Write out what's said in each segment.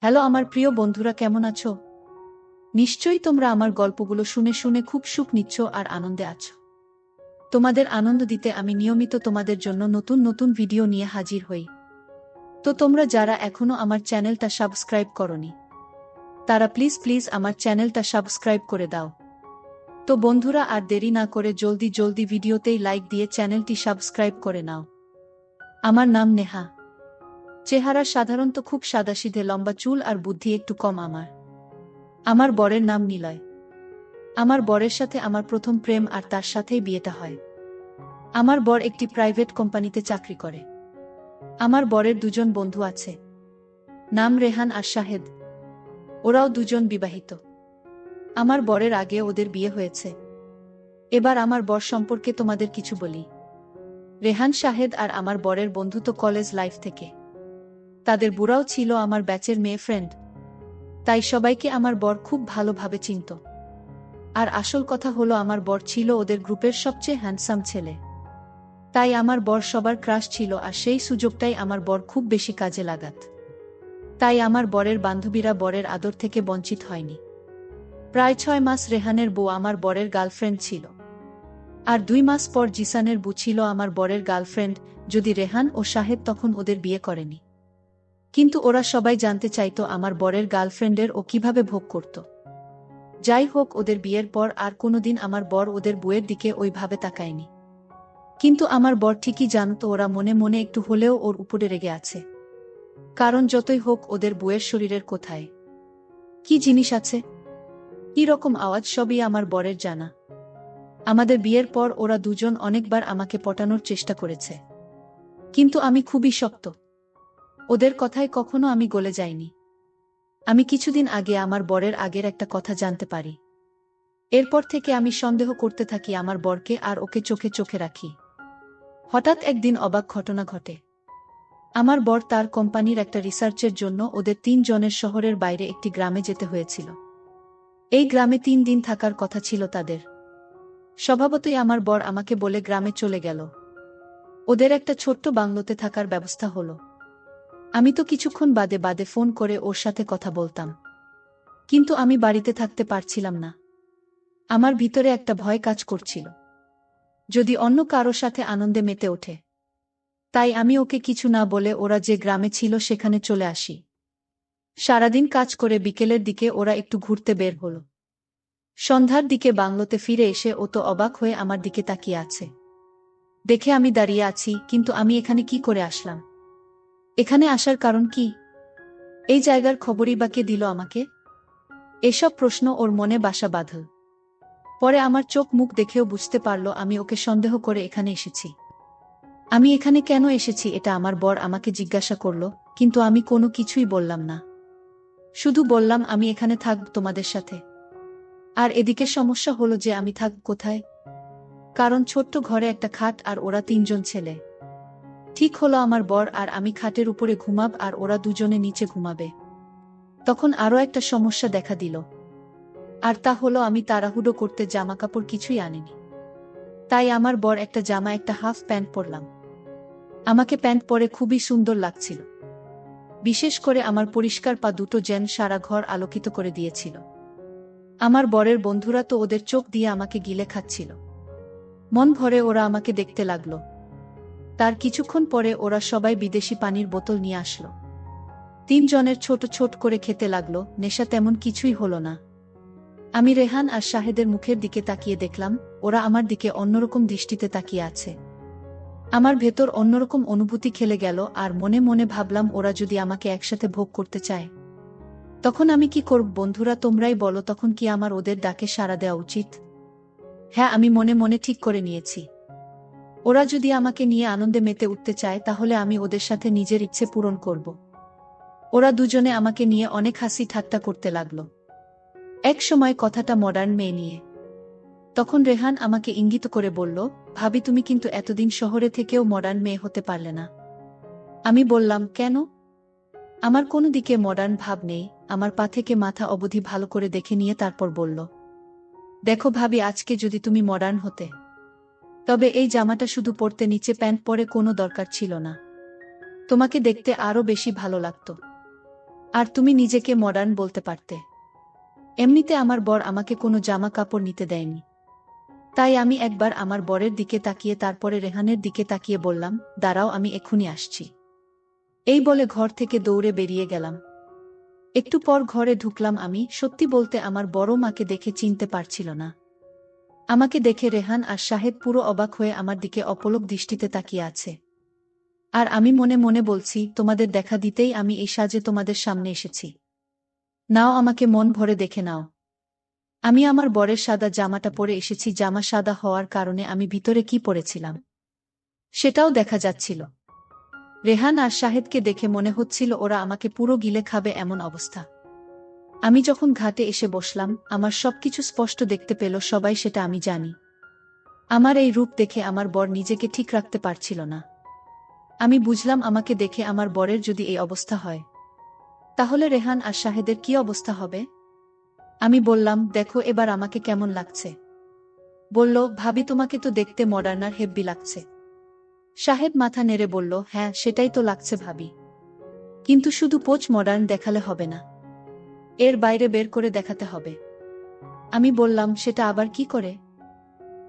Hello আমার প্রিয় বন্ধুরা, কেমন আছো? নিশ্চয়ই তোমরা আমার গল্পগুলো শুনে শুনে খুব সুখ নিচ্ছ আর আনন্দে আছো। তোমাদের আনন্দ দিতে আমি নিয়মিত তোমাদের জন্য নতুন নতুন ভিডিও নিয়ে হাজির হই। তো তোমরা যারা এখনো আমার চ্যানেলটা সাবস্ক্রাইব করনি, তারা প্লিজ প্লিজ আমার চ্যানেলটা সাবস্ক্রাইব করে দাও। তো বন্ধুরা, আর দেরি না করে জলদি জলদি ভিডিওতেই লাইক দিয়ে চ্যানেলটি সাবস্ক্রাইব করে নাও। আমার নাম নেহা। চেহারা সাধারণত খুব সাদাসিধে, লম্বা চুল আর বুদ্ধি একটু কম আমার। আমার বরের নাম নিলয়। আমার বরের সাথে আমার প্রথম প্রেম, আর তার সাথেই বিয়েটা হয়। আমার বর একটি প্রাইভেট কোম্পানিতে চাকরি করে। আমার বরের দুজন বন্ধু আছে, নাম রেহান আর শাহেদ। ওরাও দুজন বিবাহিত। আমার বরের আগে ওদের বিয়ে হয়েছে। এবার আমার বর সম্পর্কে তোমাদের কিছু বলি। রেহান শাহেদ আর আমার বরের বন্ধুত্ব কলেজ লাইফ থেকে। তাদের বুড়াও ছিল আমার ব্যাচের মেয়ে ফ্রেন্ড। তাই সবাইকে আমার বর খুব ভালোভাবে চিনত। আর আসল কথা হলো, আমার বর ছিল ওদের গ্রুপের সবচেয়ে হ্যান্ডসাম ছেলে। তাই আমার বর সবার ক্রাশ ছিল, আর সেই সুযোগটাই আমার বর খুব বেশি কাজে লাগাত। তাই আমার বরের বান্ধবীরা বরের আদর থেকে বঞ্চিত হয়নি। প্রায় 6 মাস রেহানের বউ আমার বরের গার্লফ্রেন্ড ছিল। আর 2 মাস পর জিসানের বউ ছিল আমার বরের গার্লফ্রেন্ড, যদি রেহান ও শাহেদ তখন ওদের বিয়ে করেনি। কিন্তু ওরা সবাই জানতে চাইতো আমার বরের গার্লফ্রেন্ডের ও কিভাবে ভোগ করত। যাই হোক, ওদের বিয়ের পর আর কোনোদিন আমার বর ওদের বউয়ের দিকে ওইভাবে তাকায়নি। কিন্তু আমার বর ঠিকই জানত ওরা মনে মনে একটু হলেও ওর উপরে রেগে আছে। কারণ যতই হোক, ওদের বউয়ের শরীরের কোথায় কি জিনিস আছে, কি রকম আওয়াজ, সবই আমার বরের জানা। আমাদের বিয়ের পর ওরা দুজন অনেকবার আমাকে পটানোর চেষ্টা করেছে, কিন্তু আমি খুবই শক্ত। ওদের কথায় কখনো আমি গলে যাইনি। আমি কিছুদিন আগে আমার বরের আগের একটা কথা জানতে পারি। এরপর থেকে আমি সন্দেহ করতে থাকি আমার বরকে, আর ওকে চোখে চোখে রাখি। হঠাৎ একদিন অবাক ঘটনা ঘটে। আমার বর তার কোম্পানির একটা রিসার্চের জন্য ওদের 3 জনের শহরের বাইরে একটি গ্রামে যেতে হয়েছিল। এই গ্রামে 3 দিন থাকার কথা ছিল তাদের। স্বভাবতই আমার বর আমাকে বলে গ্রামে চলে গেল। ওদের একটা ছোট্ট বাংলোতে থাকার ব্যবস্থা হলো। আমি তো কিছুক্ষণ বাদে বাদে ফোন করে ওর সাথে কথা বলতাম। কিন্তু আমি বাড়িতে থাকতে পারছিলাম না। আমার ভিতরে একটা ভয় কাজ করছিল, যদি অন্য কারো সাথে আনন্দে মেতে ওঠে। তাই আমি ওকে কিছু না বলে ওরা যে গ্রামে ছিল সেখানে চলে আসি। সারাদিন কাজ করে বিকেলের দিকে ওরা একটু ঘুরতে বের হলো। সন্ধ্যার দিকে বাংলোতে ফিরে এসে ও তো অবাক হয়ে আমার দিকে তাকিয়ে আছে। দেখে আমি দাঁড়িয়ে আছি, কিন্তু আমি এখানে কি করে আসলাম? এখানে আসার কারণ কি? এই জায়গার খবরই বা কে দিল আমাকে? এসব প্রশ্ন ওর মনে বাসা বাঁধল। পরে আমার চোখ মুখ দেখেও বুঝতে পারল আমি ওকে সন্দেহ করে এখানে এসেছি। আমি এখানে কেন এসেছি এটা আমার বর আমাকে জিজ্ঞাসা করল, কিন্তু আমি কোনো কিছুই বললাম না। শুধু বললাম আমি এখানে থাকব তোমাদের সাথে। আর এদিকে সমস্যা হলো যে আমি থাকব কোথায়? কারণ ছোট্ট ঘরে একটা খাট, আর ওরা 3 জন ছেলে। ঠিক হলো আমার বর আর আমি খাটের উপরে ঘুমাব, আর ওরা দুজনে নিচে ঘুমাবে। তখন আরও একটা সমস্যা দেখা দিল। আর তা হলো, আমি তাড়াহুড়ো করতে জামাকাপড় কিছুই আনিনি। তাই আমার বর একটা জামা, একটা হাফ প্যান্ট পরলাম। আমাকে প্যান্ট পরে খুবই সুন্দর লাগছিল। বিশেষ করে আমার পরিষ্কার পা দুটো যেন সারা ঘর আলোকিত করে দিয়েছিল। আমার বরের বন্ধুরা তো ওদের চোখ দিয়ে আমাকে গিলে খাচ্ছিল। মন ভরে ওরা আমাকে দেখতে লাগলো। তার কিছুক্ষণ পরে ওরা সবাই বিদেশি পানির বোতল নিয়ে আসলো। 3 জনের ছোট ছোট করে খেতে লাগলো। নেশা তেমন কিছুই হলো না। আমি রেহান আর শাহেদের মুখের দিকে তাকিয়ে দেখলাম, ওরা আমার দিকে অন্যরকম দৃষ্টিতে তাকিয়ে আছে। আমার ভেতর অন্যরকম অনুভূতি খেলে গেল, আর মনে মনে ভাবলাম ওরা যদি আমাকে একসাথে ভোগ করতে চায়, তখন আমি কি করব? বন্ধুরা, তোমরাই বলো, তখন কি আমার ওদের ডাকে সাড়া দেওয়া উচিত? হ্যাঁ, আমি মনে মনে ঠিক করে নিয়েছি, ওরা যদি আমাকে নিয়ে আনন্দে মেতে উঠতে চায় তাহলে আমি ওদের সাথে নিজের ইচ্ছে পূরণ করব। ওরা দুজনে আমাকে নিয়ে অনেক হাসি ঠাট্টা করতে লাগলো। এক সময় কথাটা মডার্ন মেয়ে নিয়ে। তখন রেহান আমাকে ইঙ্গিত করে বলল, ভাবি, তুমি কিন্তু এতদিন শহরে থেকেও মডার্ন মেয়ে হতে পারলে না। আমি বললাম, কেন? আমার কোনো দিকে মডার্ন ভাব নেই। আমার পা থেকে মাথা অবধি ভালো করে দেখে নিয়ে তারপর বলল, দেখো ভাবি, আজকে যদি তুমি মডার্ন হতে, তবে এই জামাটা শুধু পরতে, নিচে প্যান্ট পরে কোনো দরকার ছিল না। তোমাকে দেখতে আরো বেশি ভালো লাগতো। আর তুমি নিজেকে মডার্ন বলতে পারতে। এমনিতে আমার বর আমাকে কোনো জামা কাপড় নিতে দেয়নি। তাই আমি একবার আমার বরের দিকে তাকিয়ে তারপরে রেহানের দিকে তাকিয়ে বললাম, দাঁড়াও, আমি এক্ষুনি আসছি। এই বলে ঘর থেকে দৌড়ে বেরিয়ে গেলাম। একটু পর ঘরে ঢুকলাম আমি। সত্যি বলতে আমার বড় মাকে দেখে চিনতে পারছিল না। আমাকে দেখে রেহান আর শাহেদ পুরো অবাক হয়ে আমার দিকে অপলক দৃষ্টিতে তাকিয়ে আছে। আর আমি মনে মনে বলছি, তোমাদের দেখা দিতেই আমি এই সাজে তোমাদের সামনে এসেছি। নাও, আমাকে মন ভরে দেখে নাও। আমি আমার বরের সাদা জামাটা পরে এসেছি। জামা সাদা হওয়ার কারণে আমি ভিতরে কি পরেছিলাম সেটাও দেখা যাচ্ছিল। রেহান আর শাহেদকে দেখে মনে হচ্ছিল ওরা আমাকে পুরো গিলে খাবে এমন অবস্থা। আমি যখন ঘাটে এসে বসলাম, আমার সবকিছু স্পষ্ট দেখতে পেল সবাই, সেটা আমি জানি। আমার এই রূপ দেখে আমার বর নিজেকে ঠিক রাখতে পারছিল না। আমি বুঝলাম আমাকে দেখে আমার বরের যদি এই অবস্থা হয়, তাহলে রেহান আর শাহেদের কি অবস্থা হবে। আমি বললাম, দেখো এবার আমাকে কেমন লাগছে। বলল, ভাবি তোমাকে তো দেখতে মডার্ন আর হেব্বি লাগছে। শাহেদ মাথা নেড়ে বলল, হ্যাঁ সেটাই তো লাগছে ভাবি, কিন্তু শুধু পোচ মডার্ন দেখালে হবে না, এর বাইরে বের করে দেখাতে হবে। আমি বললাম, সেটা আবার কি করে?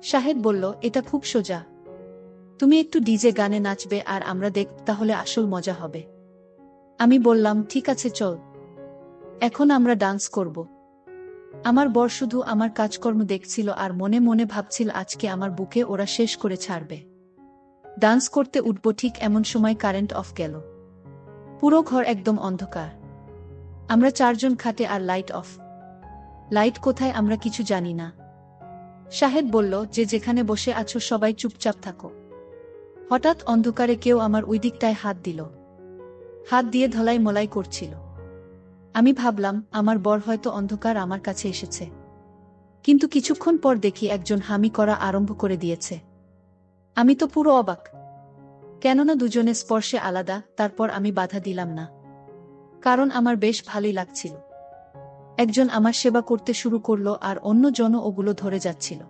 শাহেদ বলল, এটা খুব সোজা। তুমি একটু ডিজে গানে নাচবে আর আমরা দেখব, তাহলে আসল মজা হবে। আমি বললাম, ঠিক আছে চল, এখন আমরা ডান্স করব। আমার বর শুধু আমার কাজকর্ম দেখছিল আর মনে মনে ভাবছিল আজকে আমার বুকে ওরা শেষ করে ছাড়বে। ডান্স করতে উঠব, ঠিক এমন সময় কারেন্ট অফ গেল। পুরো ঘর একদম অন্ধকার। আমরা চারজন খাটে আর লাইট অফ। লাইট কোথায় আমরা কিছু জানি না। শাহেদ বলল, যে যেখানে বসে আছো সবাই চুপচাপ থাকো। হঠাৎ অন্ধকারে কেউ আমার ওই দিকটায় হাত দিল। হাত দিয়ে ধলাই মলাই করছিল। আমি ভাবলাম আমার বর হয়তো অন্ধকার আমার কাছে এসেছে। কিন্তু কিছুক্ষণ পর দেখি একজন হামি করা আরম্ভ করে দিয়েছে। আমি তো পুরো অবাক, কেননা দুজনে স্পর্শে আলাদা। তারপর আমি বাধা দিলাম না, কারণ আমার বেশ ভালোই লাগছিল। একজন আমার সেবা করতে শুরু করলো আর অন্যজন ওগুলো ধরে যাচ্ছিল।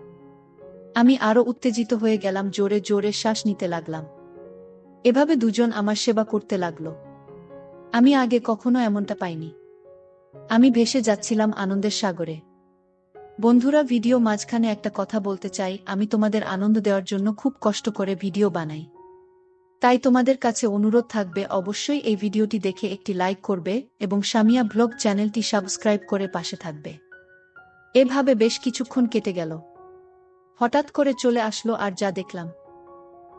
আমি আরো উত্তেজিত হয়ে গেলাম, জোরে জোরে শ্বাস নিতে লাগলাম। এভাবে দুজন আমার সেবা করতে লাগলো। আমি আগে কখনো এমনটা পাইনি। আমি ভেসে যাচ্ছিলাম আনন্দের সাগরে। বন্ধুরা, ভিডিও মাঝখানে একটা কথা বলতে চাই। আমি তোমাদের আনন্দ দেওয়ার জন্য খুব কষ্ট করে ভিডিও বানাই। তাই তোমাদের কাছে অনুরোধ থাকবে, অবশ্যই এই ভিডিওটি দেখে একটি লাইক করবে এবং সামিয়া ব্লগ চ্যানেলটি সাবস্ক্রাইব করে পাশে থাকবে। এভাবে বেশ কিছুক্ষণ কেটে গেল। হঠাৎ করে চলে আসলো আর যা দেখলাম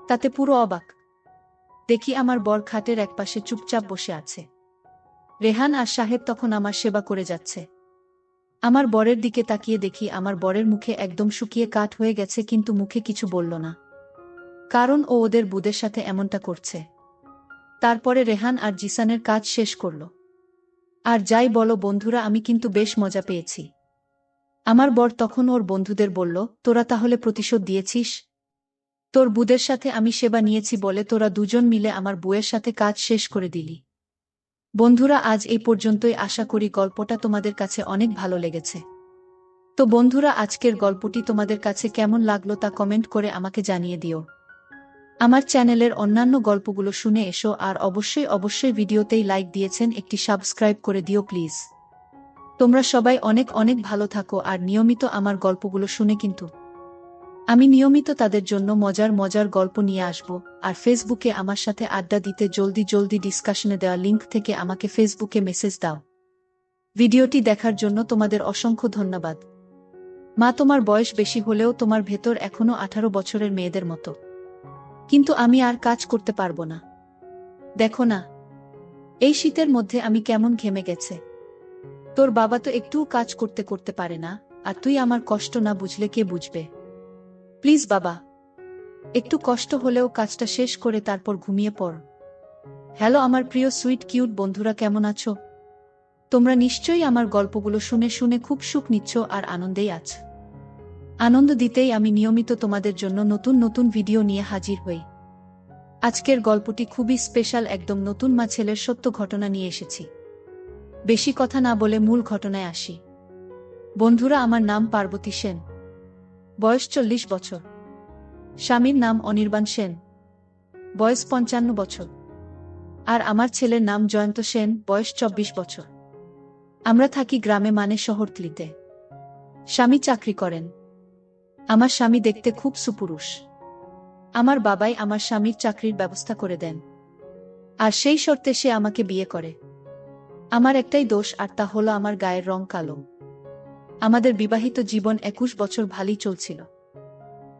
তাতে পুরো অবাক। দেখি আমার বর খাটের একপাশে চুপচাপ বসে আছে। রেহান আর শাহেদ তখন আমার সেবা করে যাচ্ছে। আমার বরের দিকে তাকিয়ে দেখি আমার বরের মুখে একদম শুকিয়ে কাঠ হয়ে গেছে, কিন্তু মুখে কিছু বলল না, কারণ ও ওদের বুদের সাথে এমনটা করছে। তারপরে রেহান আর জিসানের কাজ শেষ করল। আর যাই বলো বন্ধুরা, আমি কিন্তু বেশ মজা পেয়েছি। আমার বর তখন ওর বন্ধুদের বলল, তোরা তাহলে প্রতিশোধ দিয়েছিস? তোর বুদের সাথে আমি সেবা নিয়েছি বলে তোরা দুজন মিলে আমার বুয়ের সাথে কাজ শেষ করে দিলি। বন্ধুরা, আজ এই পর্যন্তই। আশা করি গল্পটা তোমাদের কাছে অনেক ভালো লেগেছে। তো বন্ধুরা, আজকের গল্পটি তোমাদের কাছে কেমন লাগলো তা কমেন্ট করে আমাকে জানিয়ে দিও। আমার চ্যানেলের অন্যান্য গল্পগুলো শুনে এসো আর অবশ্যই ভিডিওতেই লাইক দিয়েছেন, একটি সাবস্ক্রাইব করে দিও প্লিজ। তোমরা সবাই অনেক অনেক ভালো থাকো আর নিয়মিত আমার গল্পগুলো শুনে কিন্তু। আমি নিয়মিত তাদের জন্য মজার মজার গল্প নিয়ে আসব। আর ফেসবুকে আমার সাথে আড্ডা দিতে জলদি ডিসকাশনে দেওয়া লিংক থেকে আমাকে ফেসবুকে মেসেজ দাও। ভিডিওটি দেখার জন্য তোমাদের অসংখ্য ধন্যবাদ। মা, তোমার বয়স বেশি হলেও তোমার ভেতর এখনো 18 বছরের মেয়েদের মতো। কিন্তু আমি আর কাজ করতে পারবো না। দেখো না, এই শীতের মধ্যে আমি কেমন ঘেমে গেছে। তোর বাবা তো একটুও কাজ করতে পারে না, আর তুই আমার কষ্ট না বুঝলে কে বুঝবে? প্লিজ বাবা, একটু কষ্ট হলেও কাজটা শেষ করে তারপর ঘুমিয়ে পড়। হ্যালো আমার প্রিয় সুইট কিউট বন্ধুরা, কেমন আছো? তোমরা নিশ্চয়ই আমার গল্পগুলো শুনে শুনে খুব সুখ নিচ্ছ আর আনন্দেই আছো। আনন্দ দিতেই আমি নিয়মিত তোমাদের জন্য নতুন নতুন ভিডিও নিয়ে হাজির হই। আজকের গল্পটি খুবই স্পেশাল, একদম নতুন মা ছেলের সত্য ঘটনা নিয়ে এসেছি। বেশি কথা না বলে মূল ঘটনায় আসি। বন্ধুরা, আমার নাম পার্বতী সেন, বয়স 40 বছর। স্বামীর নাম অনির্বাণ সেন, বয়স 55 বছর। আর আমার ছেলের নাম জয়ন্ত সেন, বয়স 24 বছর। আমরা থাকি গ্রামে, মানে শহরতলিতে। স্বামী চাকরি করেন। আমার স্বামী দেখতে খুব সুপুরুষ। আমার বাবাই আমার স্বামীর চাকরির ব্যবস্থা করে দেন, আর সেই শর্তে সে আমাকে বিয়ে করে। আমার একটাই দোষ, আর তা হলো আমার গায়ের রং কালো। আমাদের বিবাহিত জীবন 21 বছর ভালোই চলছিল,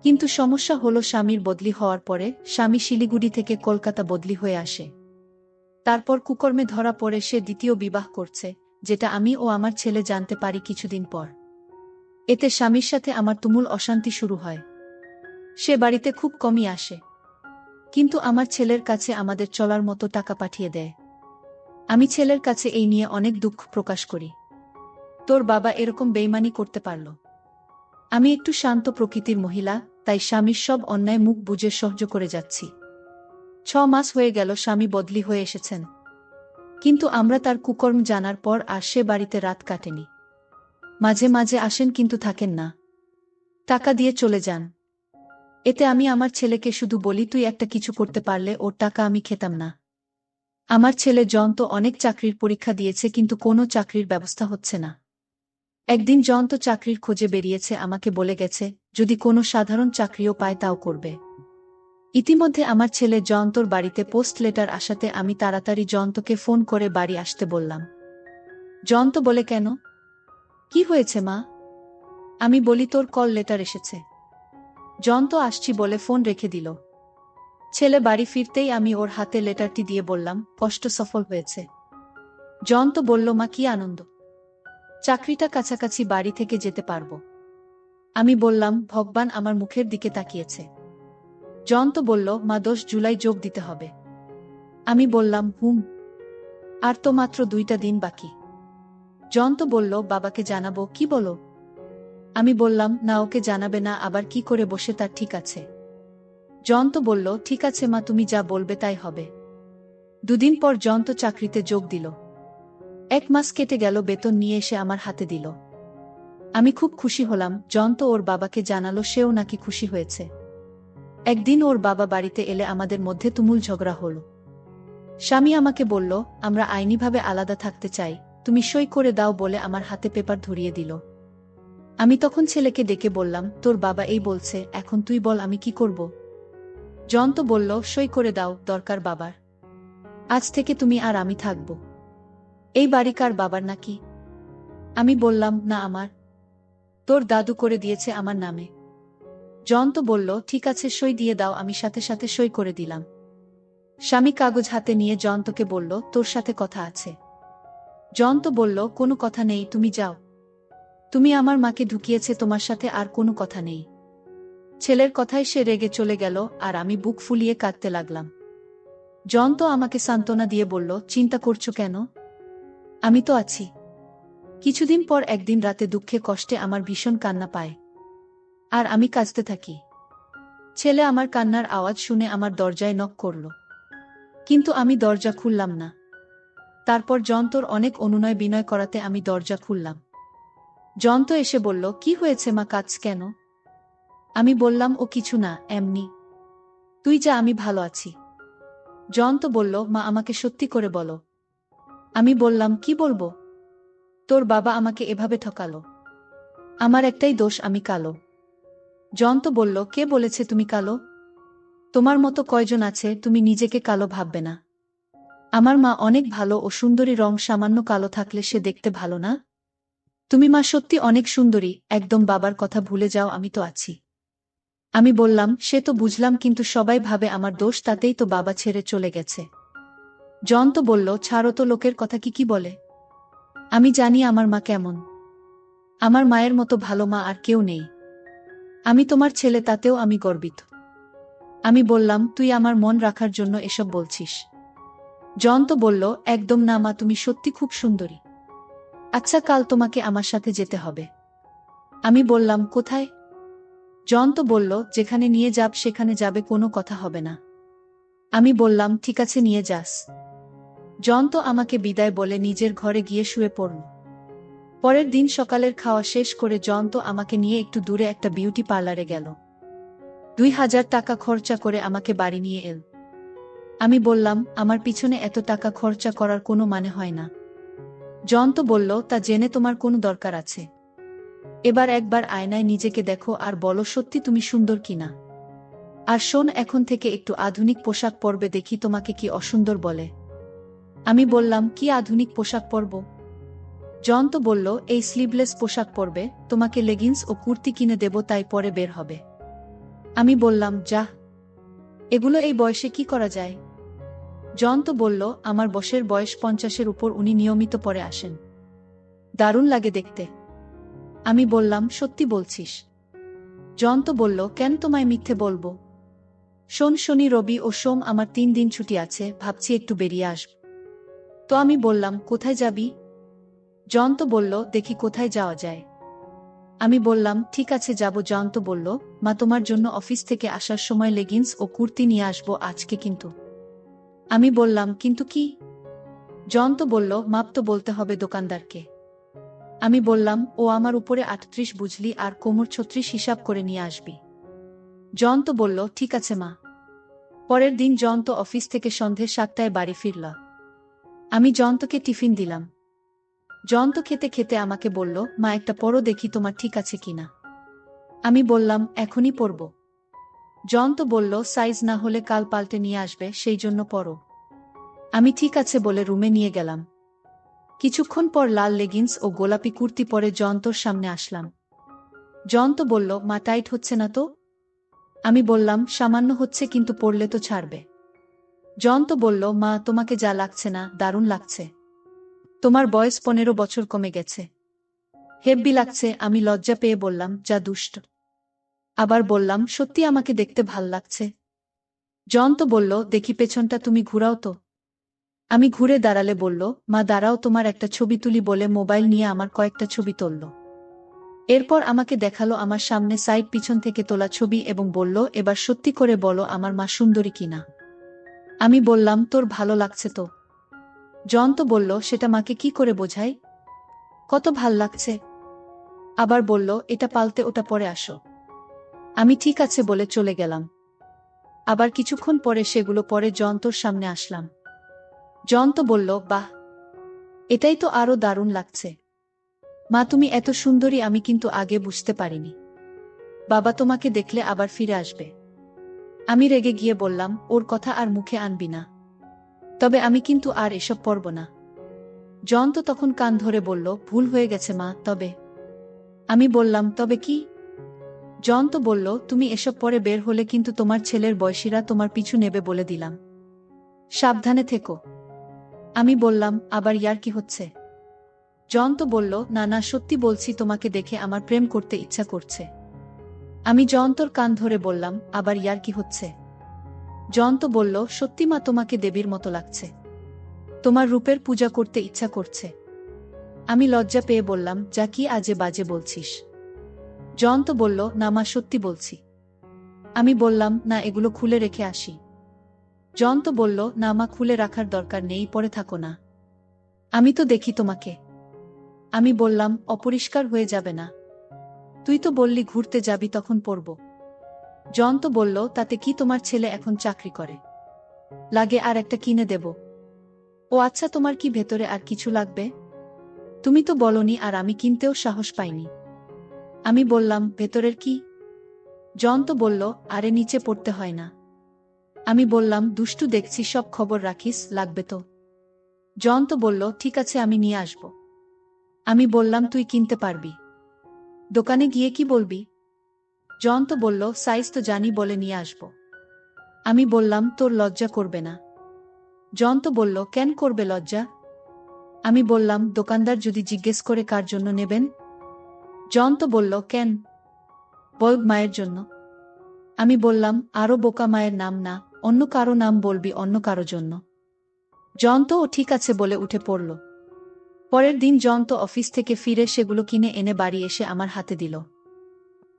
কিন্তু সমস্যা হলো স্বামীর বদলি হওয়ার পরে স্বামী শিলিগুড়ি থেকে কলকাতা বদলি হয়ে আসে। তারপর কুকর্মে ধরা পড়ে সে দ্বিতীয় বিবাহ করছে, যেটা আমি ও আমার ছেলে জানতে পারি কিছুদিন পর। এতে স্বামীর সাথে আমার তুমুল অশান্তি শুরু হয়। সে বাড়িতে খুব কমই আসে, কিন্তু আমার ছেলের কাছে আমাদের চলার মতো টাকা পাঠিয়ে দেয়। আমি ছেলের কাছে এই নিয়ে অনেক দুঃখ প্রকাশ করি। তোর বাবা এরকম বেইমানি করতে পারল? আমি একটু শান্ত প্রকৃতির মহিলা, তাই স্বামীর সব অন্যায় মুখ বুজে সহ্য করে যাচ্ছি। 6 মাস হয়ে গেল স্বামী বদলি হয়ে এসেছেন, কিন্তু আমরা তার কুকর্ম জানার পর আর সে বাড়িতে রাত কাটেনি। মাঝে মাঝে আসেন, কিন্তু থাকেন না, টাকা দিয়ে চলে যান। এতে আমি আমার ছেলেকে শুধু বলি, তুই একটা কিছু করতে পারলে ওর টাকা আমি খেতাম না। আমার ছেলে জয়ন্ত অনেক চাকরির পরীক্ষা দিয়েছে, কিন্তু কোনো চাকরির ব্যবস্থা হচ্ছে না। একদিন জয়ন্ত চাকরির খোঁজে বেরিয়েছে, আমাকে বলে গেছে যদি কোনো সাধারণ চাকরিও পায় তাও করবে। ইতিমধ্যে আমার ছেলে জয়ন্তর বাড়িতে পোস্ট লেটার আসাতে আমি তাড়াতাড়ি জয়ন্তকে ফোন করে বাড়ি আসতে বললাম। জয়ন্ত বলে, কেন, কি হয়েছে মা? আমি বলি, তোর কল লেটার এসেছে। জয়ন্ত আসছি বলে ফোন রেখে দিল। ছেলে বাড়ি ফিরতেই আমি ওর হাতে লেটারটি দিয়ে বললাম, কষ্ট সফল হয়েছে। জয়ন্ত বলল, মা কি আনন্দ, চাকরিটা কাছাকাছি, বাড়ি থেকে যেতে পারবো। আমি বললাম, ভগবান আমার মুখের দিকে তাকিয়েছে। জয়ন্ত বলল, মা 10 জুলাই যোগ দিতে হবে। আমি বললাম, আর তো মাত্র 2টা দিন বাকি। জয়ন্ত বলল, বাবাকে জানাবো, কি বলো? আমি বললাম, না, ওকে জানাবে না, আবার কি করে বসে তার ঠিক আছে। জয়ন্ত বলল, ঠিক আছে মা, তুমি যা বলবে তাই হবে। 2 দিন পর জয়ন্ত চাকরিতে যোগ দিল। 1 মাস কেটে গেল, বেতন নিয়ে এসে আমার হাতে দিল। আমি খুব খুশি হলাম। জয়ন্ত ওর বাবাকে জানালো সেও নাকি খুশি হয়েছে। একদিন ওর বাবা বাড়িতে এলে আমাদের মধ্যে তুমুল ঝগড়া হলো। স্বামী আমাকে বলল, আমরা আইনিভাবে আলাদা থাকতে চাই, তুমি সই করে দাও বলে আমার হাতে পেপার ধরিয়ে দিল। আমি তখন ছেলেকে ডেকে বললাম, তোর বাবা এই বলছে, এখন তুই বল আমি কি করব? জয়ন্ত বলল, সই করে দাও, দরকার বাবার। আজ থেকে তুমি আর আমি থাকব। এই বাড়ি কার, বাবার নাকি? আমি বললাম, না, আমার। তোর দাদু করে দিয়েছে আমার নামে। জয়ন্ত বলল, ঠিক আছে, সই দিয়ে দাও। আমি সাথে সাথে সই করে দিলাম। স্বামী কাগজ হাতে নিয়ে জয়ন্তকে বলল, তোর সাথে কথা আছে। জয়ন্ত বলল, কোনো কথা নেই, তুমি যাও। তুমি আমার মাকে ঢুকিয়েছে, তোমার সাথে আর কোনো কথা নেই। ছেলের কথায় সে রেগে চলে গেল, আর আমি বুক ফুলিয়ে কাঁদতে লাগলাম। জয়ন্ত আমাকে সান্ত্বনা দিয়ে বলল, চিন্তা করছো কেন, আমি তো আছি। কিছুদিন পর একদিন রাতে দুঃখে কষ্টে আমার ভীষণ কান্না পায়, আর আমি কাঁদতে থাকি। ছেলে আমার কান্নার আওয়াজ শুনে আমার দরজায় নক করল, কিন্তু আমি দরজা খুললাম না। তারপর জয়ন্তর অনেক অনুনয় বিনয় করাতে আমি দরজা খুললাম। জয়ন্ত এসে বলল, কি হয়েছে মা, কাঁদছ কেন? আমি বললাম, ও কিছু না, এমনি। তুই যা, আমি ভালো আছি। জয়ন্ত বলল, মা আমাকে সত্যি করে বলো। আমি বললাম, কি বলবো? তোর বাবা আমাকে এভাবে ঠকালো। আমার একটাই দোষ, আমি কালো। জয়ন্ত বলল, কে বলেছে তুমি কালো? তোমার মতো কয়জন আছে, তুমি নিজেকে কালো ভাববে না। আমার মা অনেক ভালো ও সুন্দরী, রং সামান্য কালো থাকলে সে দেখতে ভালো না? তুমি মা সত্যি অনেক সুন্দরী, একদম বাবার কথা ভুলে যাও, আমি তো আছি। আমি বললাম, সে তো বুঝলাম, কিন্তু সবাই ভাবে আমার দোষ, তাতেই তো বাবা ছেড়ে চলে গেছে। জয়ন্ত বলল, ছাড়ো তো, লোকের কথা কি কি বলে। আমি জানি আমার মা কেমন। আমার মায়ের মতো ভালো মা আর কেউ নেই। আমি তোমার ছেলে, তাতেও আমি গর্বিত। আমি বললাম, তুই আমার মন রাখার জন্য এসব বলছিস? জয়ন্ত বলল, একদম না মা, তুমি সত্যি খুব সুন্দরী। আচ্ছা, কাল তোমাকে আমার সাথে যেতে হবে। আমি বললাম, কোথায়? জয়ন্ত বলল, যেখানে নিয়ে যাব সেখানে যাবে, কোনো কথা হবে না। আমি বললাম, ঠিক আছে, নিয়ে যাস। জয়ন্ত আমাকে বিদায় বলে নিজের ঘরে গিয়ে শুয়ে পড়ল। পরের দিন সকালের খাওয়া শেষ করে জয়ন্ত আমাকে নিয়ে একটু দূরে একটা বিউটি পার্লারে গেল। 2000 টাকা খরচা করে আমাকে বাড়ি নিয়ে এল। আমি বললাম, আমার পিছনে এত টাকা খরচা করার কোনো মানে হয় না। জয়ন্ত বলল, তা জেনে তোমার কোনো দরকার আছে? এবার একবার আয়নায় নিজেকে দেখো আর বলো সত্যি তুমি সুন্দর কিনা। আর শোন, এখন থেকে একটু আধুনিক পোশাক পরবে, দেখি তোমাকে কি অসুন্দর বলে। আমি বললাম, কি আধুনিক পোশাক পরব? জয়ন্ত বলল, এই স্লিভলেস পোশাক পরবে, তোমাকে লেগিংস ও কুর্তি কিনে দেব, তাই পরে বের হবে। আমি বললাম, যাহ, এগুলো এই বয়সে কি করা যায়? জয়ন্ত বলল, আমার বসের বয়স 50-এর উপর, উনি নিয়মিত পরে আসেন, দারুণ লাগে দেখতে। আমি বললাম, সত্যি বলছিস? জয়ন্ত বলল, কেন তোমায় মিথ্যে বলবো? শোন, শনি রবি ও সোম আমার 3 দিন ছুটি আছে, ভাবছি একটু বেরিয়ে আসব। তো আমি বললাম, কোথায় যাবি? জয়ন্ত বলল, দেখি কোথায় যাওয়া যায়। আমি বললাম, ঠিক আছে যাব। জয়ন্ত বলল, মা তোমার জন্য অফিস থেকে আসার সময় লেগিংস ও কুর্তি নিয়ে আসবো আজকে কিন্তু। আমি বললাম, কিন্তু কি? জয়ন্ত বলল, মাপ তো বলতে হবে দোকানদারকে। আমি বললাম, ও আমার উপরে 38 বুঝলি, আর কোমর 36 হিসাব করে নিয়ে আসবি। জয়ন্ত বলল, ঠিক আছে মা। পরের দিন জয়ন্ত অফিস থেকে সন্ধে 7টায় বাড়ি ফিরল। আমি জয়ন্তকে টিফিন দিলাম। জয়ন্ত খেতে খেতে আমাকে বলল, মা একটা পরো দেখি তোমার ঠিক আছে কিনা। আমি বললাম, এখনই পরব। জয়ন্ত বলল, সাইজ না হলে কাল পাল্টে নিয়ে আসবে, সেই জন্য পরো। আমি ঠিক আছে বলে রুমে নিয়ে গেলাম। কিছুক্ষণ পর লাল লেগিংস ও গোলাপি কুর্তি পরে জয়ন্তর সামনে আসলাম। জয়ন্ত বলল, মা টাইট হচ্ছে না তো? আমি বললাম, সামান্য হচ্ছে, কিন্তু পরলে তো ছাড়বে। জয়ন্ত বলল, মা তোমাকে যা লাগছে না, দারুণ লাগছে। তোমার বয়স 15 বছর কমে গেছে। হেব্বি লাগছে। আমি লজ্জা পেয়ে বললাম, যা দুষ্ট। আবার বললাম, সত্যি আমাকে দেখতে ভাল লাগছে। জয়ন্ত বলল, দেখি পেছনটা তুমি ঘুরাও তো। আমি ঘুরে দাঁড়ালে বলল, মা দাঁড়াও, তোমার একটা ছবি তুলি, বলে মোবাইল নিয়ে আমার কয়েকটা ছবি তুলল। এরপর আমাকে দেখালো আমার সামনে সাইড পিছন থেকে তোলা ছবি এবং বলল, এবার সত্যি করে বলো আমার মা সুন্দরী কিনা। আমি বললাম, তোর ভালো লাগছে তো? জয়ন্ত বলল, সেটা মাকে কি করে বোঝাই? কত ভাল লাগছে। আবার বলল, এটা পাল্টে ওটা পরে আসো। আমি ঠিক আছে বলে চলে গেলাম। আবার কিছুক্ষণ পরে সেগুলো পরে জয়ন্তর সামনে আসলাম। জয়ন্ত বলল, বাহ, এটাই তো আরো দারুণ লাগছে। মা তুমি এত সুন্দরী, আমি কিন্তু আগে বুঝতে পারিনি। বাবা তোমাকে দেখলে আবার ফিরে আসবে। আমি রেগে গিয়ে বললাম, ওর কথা আর মুখে আনবি না। তবে আমি কিন্তু আর এসব পরব না। জয়ন্ত তখন কান ধরে বলল, ভুল হয়ে গেছে মা, তবে। আমি বললাম, তবে কি? জয়ন্ত বলল, তুমি এসব পরে বের হলে কিন্তু তোমার ছেলের বয়সীরা তোমার পিছু নেবে, বলে দিলাম। সাবধানে থেকো। আমি বললাম, আবার ইয়ার কি হচ্ছে? জয়ন্ত বলল, না না, সত্যি বলছি, তোমাকে দেখে আমার প্রেম করতে ইচ্ছা করছে। আমি জয়ন্তর কান ধরে বললাম, আবার ইয়ার কি হচ্ছে? জয়ন্ত বলল, সত্যি মা, তোমাকে দেবীর মতো লাগছে। তোমার রূপের পূজা করতে ইচ্ছা করছে। আমি লজ্জা পেয়ে বললাম, যা কি আজে বাজে বলছিস। জয়ন্ত বলল, না মা, সত্যি বলছি। আমি বললাম, না, এগুলো খুলে রেখে আসি। জয়ন্ত বলল, না মা, খুলে রাখার দরকার নেই, পরে থাকো না। আমি তো দেখি তোমাকে। আমি বললাম, অপরিষ্কার হয়ে যাবে না? তুই তো বললি ঘুরতে যাবি, তখন পরব। জয়ন্ত বলল, তাতে কি, তোমার ছেলে এখন চাকরি করে, লাগে আর একটা কিনে দেব। ও আচ্ছা, তোমার কি ভেতরে আর কিছু লাগবে? তুমি তো বলনি, আর আমি কিনতেও সাহস পাইনি। আমি বললাম, ভেতরের কি? জয়ন্ত বলল, আরে নিচে পড়তে হয় না। আমি বললাম, দুষ্টু দেখছি, সব খবর রাখিস, লাগবে তো। জয়ন্ত বলল, ঠিক আছে, আমি নিয়ে আসব। আমি বললাম, তুই কিনতে পারবি? দোকানে গিয়ে কি বলবি? জয়ন্ত বলল, সাইজ তো জানি, বলে নিয়ে আসব। আমি বললাম, তোর লজ্জা করবে না? জয়ন্ত বলল, কেন করবে লজ্জা? আমি বললাম, দোকানদার যদি জিজ্ঞেস করে কার জন্য নেবেন? জয়ন্ত বলল, কেন? বল, মায়ের জন্য। আমি বললাম, আরো বোকা, মায়ের নাম না, অন্য কারো নাম বলবি, অন্য কারো জন্য। জয়ন্ত ও ঠিক আছে বলে উঠে পড়ল। পরের দিন জয়ন্ত অফিস থেকে ফিরে সেগুলো কিনে এনে বাড়ি এসে আমার হাতে দিল।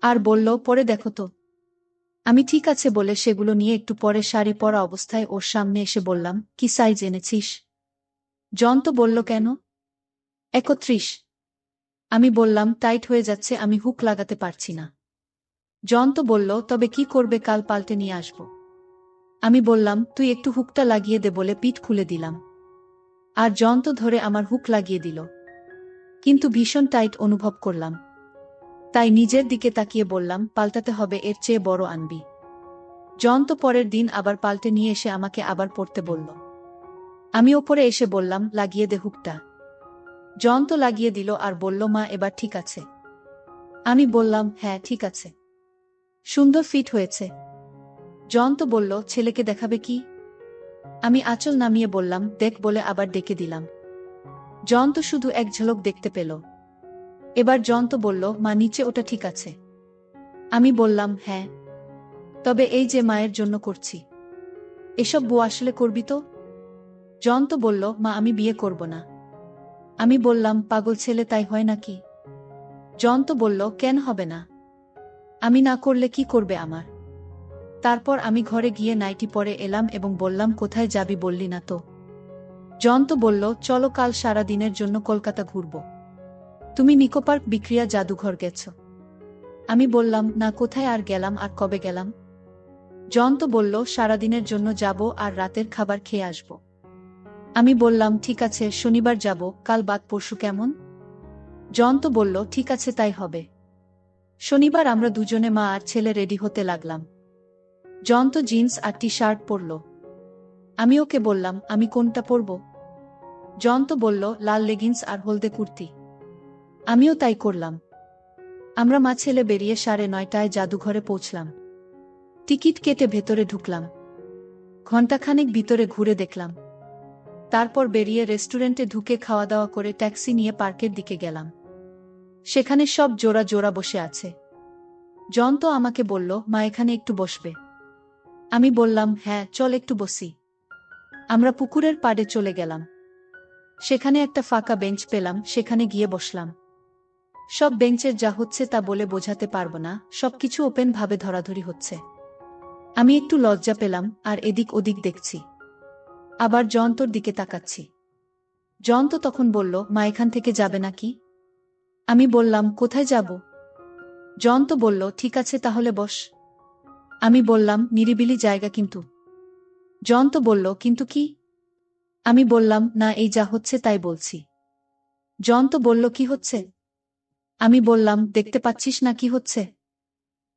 আর বলল, পরে দেখো তো। আমি ঠিক আছে বলে সেগুলো নিয়ে একটু পরে শাড়ি পরা অবস্থায় ওর সামনে এসে বললাম, কি সাইজ এনেছিস? জয়ন্ত বলল, কেন? 31। আমি বললাম, টাইট হয়ে যাচ্ছে, আমি হুক লাগাতে পারছি না। জয়ন্ত বলল, তবে কি করবে, কাল পাল্টে নিয়ে আসব। আমি বললাম, তুই একটু হুকটা লাগিয়ে দে বলে পিঠ খুলে দিলাম। আর জয়ন্ত ধরে আমার হুক লাগিয়ে দিল। কিন্তু ভীষণ টাইট অনুভব করলাম। তাই নিজের দিকে তাকিয়ে বললাম, পাল্টাতে হবে, এর চেয়ে বড় আনবি। জয়ন্ত পরের দিন আবার পাল্টে নিয়ে এসে আমাকে আবার পড়তে বলল। আমি ওপরে এসে বললাম, লাগিয়ে দে হুকটা। জয়ন্ত লাগিয়ে দিল আর বলল, মা এবার ঠিক আছে? আমি বললাম, হ্যাঁ ঠিক আছে, সুন্দর ফিট হয়েছে। জয়ন্ত বলল, ছেলেকে দেখাবে কি? আমি আঁচল নামিয়ে বললাম, দেখ বলে আবার ডেকে দিলাম। জয়ন্ত শুধু এক ঝলক দেখতে পেল। এবার জয়ন্ত বলল, মা নিচে ওটা ঠিক আছে? আমি বললাম, হ্যাঁ, তবে এই যে মায়ের জন্য করছি। এসব বউ আসলে করবি তো? জয়ন্ত বলল, মা আমি বিয়ে করব না। আমি বললাম, পাগল ছেলে, তাই হয় নাকি? জয়ন্ত বলল, কেন হবে না? আমি না করলে কি করবে আমার? তারপর আমি ঘরে গিয়ে নাইটি পরে এলাম এবং বললাম, কোথায় যাবি বললি না তো? জয়ন্ত বলল, চলো কাল সারা দিনের জন্য কলকাতা ঘুরব। তুমি নিকো পার্ক বিক্রিয়া জাদুঘর গেছ? আমি বললাম, না, কোথায় আর গেলাম, আর কবে গেলাম? জয়ন্ত বলল, সারাদিনের জন্য যাব আর রাতের খাবার খেয়ে আসব। আমি বললাম, ঠিক আছে, শনিবার যাব, কাল বাদ পরশু কেমন? জয়ন্ত বলল, ঠিক আছে, তাই হবে। শনিবার আমরা দুজনে, মা আর ছেলে, রেডি হতে লাগলাম। জয়ন্ত জিন্স আর টি শার্ট পরল। আমি ওকে বললাম, আমি কোনটা পরব? জয়ন্ত বলল, লাল লেগিংস আর হলদে কুর্তি। আমিও তাই করলাম। আমরা মা ছেলে বেরিয়ে 9:30টায় জাদুঘরে পৌঁছলাম। টিকিট কেটে ভেতরে ঢুকলাম। ঘণ্টাখানেক ভিতরে ঘুরে দেখলাম। তারপর বেরিয়ে রেস্টুরেন্টে ঢুকে খাওয়া দাওয়া করে ট্যাক্সি নিয়ে পার্কের দিকে গেলাম। সেখানে সব জোড়া জোড়া বসে আছে। জয়ন্ত আমাকে বলল, মা এখানে একটু বসবে? আমি বললাম, হ্যাঁ চল একটু বসি। আমরা পুকুরের পাড়ে চলে গেলাম। সেখানে একটা ফাঁকা বেঞ্চ পেলাম, সেখানে গিয়ে বসলাম। সব বেঞ্চের যা হচ্ছে তা বলে বোঝাতে পারব না, সবকিছু ওপেন ভাবে ধরাধরি হচ্ছে। আমি একটু লজ্জা পেলাম আর এদিক ওদিক দেখছি। আবার জয়ন্তর দিকে তাকাচ্ছি। জয়ন্ত তখন বলল, মা এখান থেকে যাবে নাকি? আমি বললাম, কোথায় যাব? জয়ন্ত বলল, ঠিক আছে তাহলে বস। আমি বললাম, নিরিবিলি জায়গা কিন্তু। জয়ন্ত বলল, কিন্তু কি? আমি বললাম, না, এই যা হচ্ছে তাই বলছি। জয়ন্ত বলল, কি হচ্ছে? আমি বললাম, দেখতে পাচ্ছিস না কি হচ্ছে?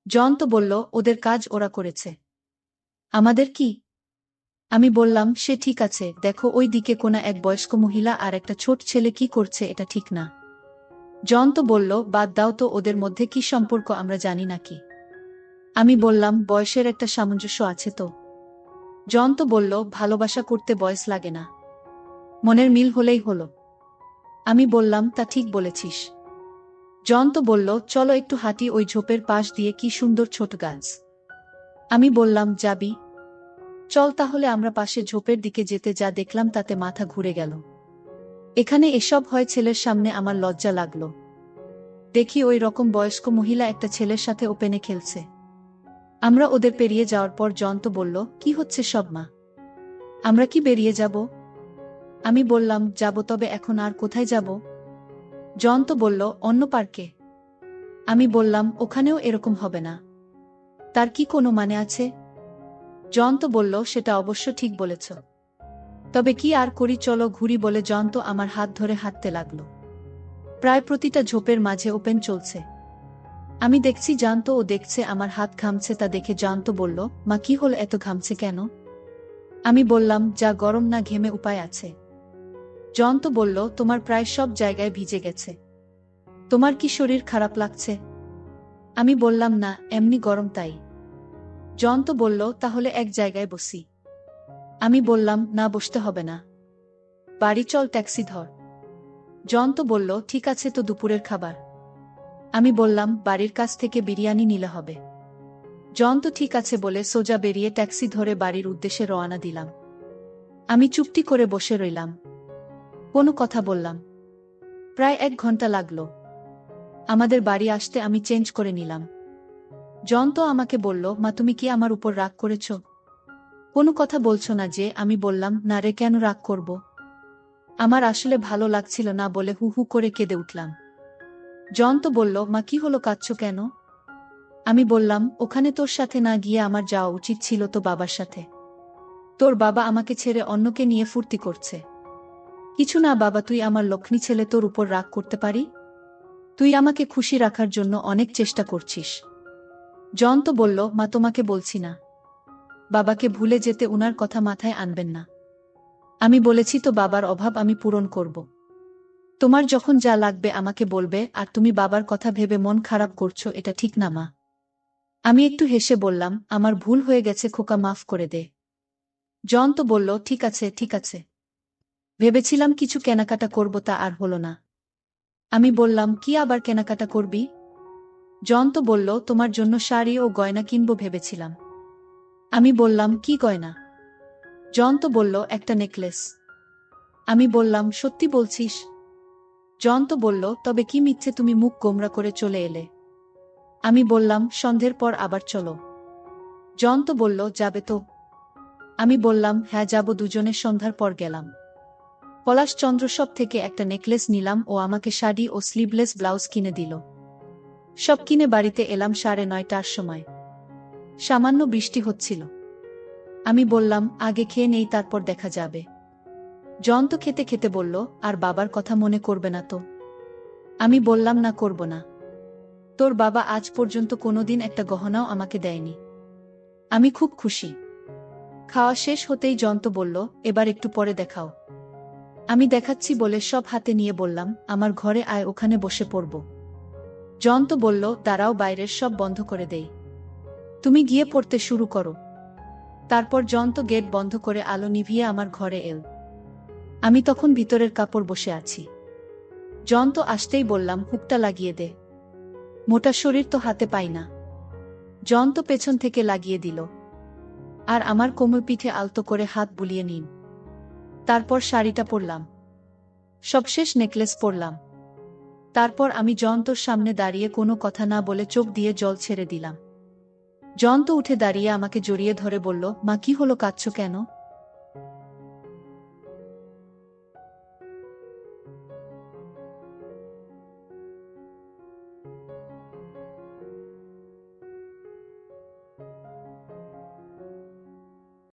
জয়ন্ত বলল, ওদের কাজ ওরা করেছে। আমাদের কি? আমি বললাম, সে ঠিক আছে, দেখো ওই দিকে কোনা এক বয়স্ক মহিলা আর একটা ছোট ছেলে কি করছে, এটা ঠিক না। জয়ন্ত বলল, বাদ দাও তো, ওদের মধ্যে কি সম্পর্ক আমরা জানি নাকি? আমি বললাম, বয়সের একটা সামঞ্জস্য আছে তো। জয়ন্ত বলল, ভালোবাসা করতে বয়স লাগে না, মনের মিল হলেই হলো। আমি বললাম, তা ঠিক বলেছিস। জয়ন্ত বলল, চলো একটু হাঁটি, ওই ঝোপের পাশ দিয়ে কি সুন্দর ছোট গাছ। আমি বললাম, যাবি? চল তাহলে। আমরা পাশে ঝোপের দিকে যেতে যা দেখলাম তাতে মাথা ঘুরে গেল। এখানে এসব হয় ছেলের সামনে? আমার লজ্জা লাগলো। দেখি ওই রকম বয়স্ক মহিলা একটা ছেলের সাথে ওপেনে খেলছে। আমরা ওদের পেরিয়ে যাওয়ার পর জয়ন্ত বলল, কি হচ্ছে সব মা? আমরা কি বেরিয়ে যাব? আমি বললাম, যাব, তবে এখন আর কোথায় যাব? জয়ন্ত বলল, অন্য পার্কে। আমি বললাম, ওখানেও এরকম হবে না। তার কি কোনো মানে আছে? জয়ন্ত বলল, সেটা অবশ্য ঠিক বলেছ, তবে কি আর করি, চলো ঘুরি বলে জয়ন্ত আমার হাত ধরে হাঁটতে লাগলো। প্রায় প্রতিটা ঝোপের মাঝে ওপেন চলছে। আমি দেখছি, জয়ন্ত ও দেখছে। আমার হাত ঘামছে, তা দেখে জয়ন্ত বলল, মা কি হল, এত ঘামছে কেন? আমি বললাম, যা গরম না ঘেমে উপায় আছে। জয়ন্ত বলল, তোমার প্রায় সব জায়গায় ভিজে গেছে, তোমার কি শরীর খারাপ লাগছে? আমি বললাম, না, এমনি গরম তাই। জয়ন্ত বলল, তাহলে এক জায়গায় বসি। আমি বললাম, না, বসতে হবে না, বাড়ি চল, ট্যাক্সি ধর। জয়ন্ত বলল, ঠিক আছে, তো দুপুরের খাবার? আমি বললাম, বাড়ির কাছ থেকে বিরিয়ানি নিলে হবে। জয়ন্ত ঠিক আছে বলে সোজা বেরিয়ে ট্যাক্সি ধরে বাড়ির উদ্দেশ্যে রওনা দিলাম। আমি চুপটি করে বসে রইলাম, কোনো কথা বললাম। প্রায় 1 ঘন্টা লাগলো আমাদের বাড়ি আসতে। আমি চেঞ্জ করে নিলাম। জয়ন্ত আমাকে বলল, মা তুমি কি আমার উপর রাগ করেছ? কোনো কথা বলছো না যে? আমি বললাম, না রে, কেন রাগ করব? আমার আসলে ভালো লাগছিল না বলে হু হু করে কেঁদে উঠলাম। জয়ন্ত বলল, মা কি হলো, কাঁদছো কেন? আমি বললাম, ওখানে তোর সাথে না গিয়ে আমার যাওয়া উচিত ছিল তো বাবার সাথে। তোর বাবা আমাকে ছেড়ে অন্যকে নিয়ে ফুর্তি করছে। কিছু না বাবা, তুই আমার লক্ষ্মী ছেলে, তোর উপর রাগ করতে পারি? তুই আমাকে খুশি রাখার জন্য অনেক চেষ্টা করছিস। জয়ন্ত বলল, মা তোমাকে বলছি না। বাবাকে ভুলে যেতে উনার কথা মাথায় আনবেন না। আমি বলেছি তো বাবার অভাব আমি পূরণ করব। তোমার যখন যা লাগবে আমাকে বলবে, আর তুমি বাবার কথা ভেবে মন খারাপ করছো, এটা ঠিক না মা। আমি একটু হেসে বললাম, আমার ভুল হয়ে গেছে খোকা, মাফ করে দে। জয়ন্ত বলল, ঠিক আছে ঠিক আছে। ভেবেছিলাম কিছু কেনাকাটা করব, তা আর হলো না। আমি বললাম, কি আবার কেনাকাটা করবি? জয়ন্ত বলল, তোমার জন্য শাড়ি ও গয়না কিনব ভেবেছিলাম। আমি বললাম, কি গয়না? জয়ন্ত বলল, একটা নেকলেস। আমি বললাম, সত্যি বলছিস? জয়ন্ত বলল, তবে কি মিথ্যে তুমি মুখ গোমরা করে চলে এলে? আমি বললাম, সন্ধ্যের পর আবার চলো। জয়ন্ত বলল, যাবে তো? আমি বললাম, হ্যাঁ যাব। দুজনে সন্ধ্যার পর গেলাম। পলাশচন্দ্র শপ থেকে একটা নেকলেস নিলাম, ও আমাকে শাড়ি ও স্লিভলেস ব্লাউজ কিনে দিল। সব কিনে বাড়িতে এলাম 9:30টার সময়। সামান্য বৃষ্টি হচ্ছিল। আমি বললাম, আগে খেয়ে নেই, তারপর দেখা যাবে। জয়ন্ত খেতে খেতে বলল, আর বাবার কথা মনে করবে না তো? আমি বললাম, না করব না। তোর বাবা আজ পর্যন্ত কোনোদিন একটা গহনাও আমাকে দেয়নি। আমি খুব খুশি। খাওয়া শেষ হতেই জয়ন্ত বলল, এবার একটু পরে দেখাও। আমি দেখাচ্ছি বলে সব হাতে নিয়ে বললাম, আমার ঘরে আয়, ওখানে বসে পড়ব। জয়ন্ত বলল, দাঁড়াও, বাইরের সব বন্ধ করে দেই। তুমি গিয়ে পড়তে শুরু করো। তারপর জয়ন্ত গেট বন্ধ করে আলো নিভিয়ে আমার ঘরে এল। আমি তখন ভিতরের কাপড় বসে আছি। জয়ন্ত আসতেই বললাম, হুকটা লাগিয়ে দে। মোটা শরীর তো হাতে পাই না। জয়ন্ত পেছন থেকে লাগিয়ে দিল। আর আমার কোমর পিঠে আলতো করে হাত বুলিয়ে নিন। তারপর শাড়িটা পরলাম। সবশেষ নেকলেস পরলাম। তারপর আমি জয়ন্তর সামনে দাঁড়িয়ে কোনো কথা না বলে চোখ দিয়ে জল ছেড়ে দিলাম। জয়ন্ত উঠে দাঁড়িয়ে আমাকে জড়িয়ে ধরে বলল, মা কি হলো, কাঁদছো কেন?